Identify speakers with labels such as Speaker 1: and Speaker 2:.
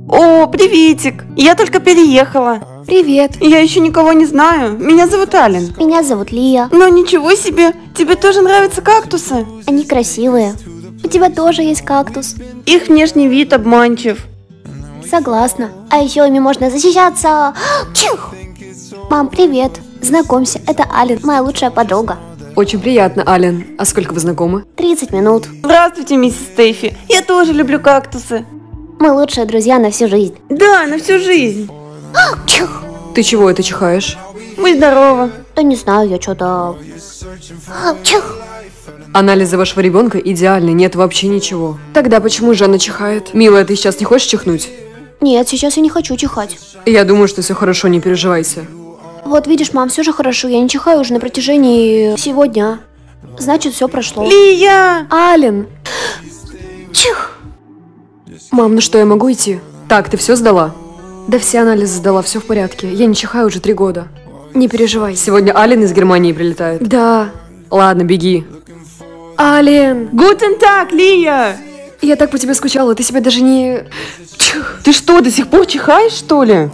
Speaker 1: О, приветик! Я только переехала.
Speaker 2: Привет.
Speaker 1: Я еще никого не знаю. Меня зовут Ален.
Speaker 2: Меня зовут Лия.
Speaker 1: Ну ничего себе! Тебе тоже нравятся кактусы?
Speaker 2: Они красивые. У тебя тоже есть кактус.
Speaker 1: Их внешний вид обманчив.
Speaker 2: Согласна. А еще ими можно защищаться. Чих! Мам, привет. Знакомься, это Ален, моя лучшая подруга.
Speaker 3: Очень приятно, Ален. А сколько вы знакомы?
Speaker 2: 30 минут.
Speaker 1: Здравствуйте, миссис Стефи. Я тоже люблю кактусы.
Speaker 2: Мы лучшие друзья на всю жизнь.
Speaker 1: Да, на всю жизнь.
Speaker 2: Чих!
Speaker 3: Ты чего это чихаешь?
Speaker 1: Будь здорова.
Speaker 2: Да не знаю, я что-то... Чих!
Speaker 3: Анализы вашего ребенка идеальны, нет вообще ничего. Тогда почему же она чихает? Милая, ты сейчас не хочешь чихнуть?
Speaker 2: Нет, сейчас я не хочу чихать.
Speaker 3: Я думаю, что все хорошо, не переживайся.
Speaker 2: Вот видишь, мам, все же хорошо. Я не чихаю уже на протяжении всего дня. Значит, все прошло.
Speaker 1: Лия!
Speaker 3: Ален!
Speaker 2: Чих!
Speaker 3: Мам, ну что, я могу идти? Так, ты все сдала? Да все анализы сдала, все в порядке. Я не чихаю уже 3 года. Не переживай. Сегодня Ален из Германии прилетает. Да. Ладно, беги. Ален!
Speaker 1: Гутен так, Лия!
Speaker 3: Я так по тебе скучала, ты себя даже не...
Speaker 1: Ты что, до сих пор чихаешь, что ли?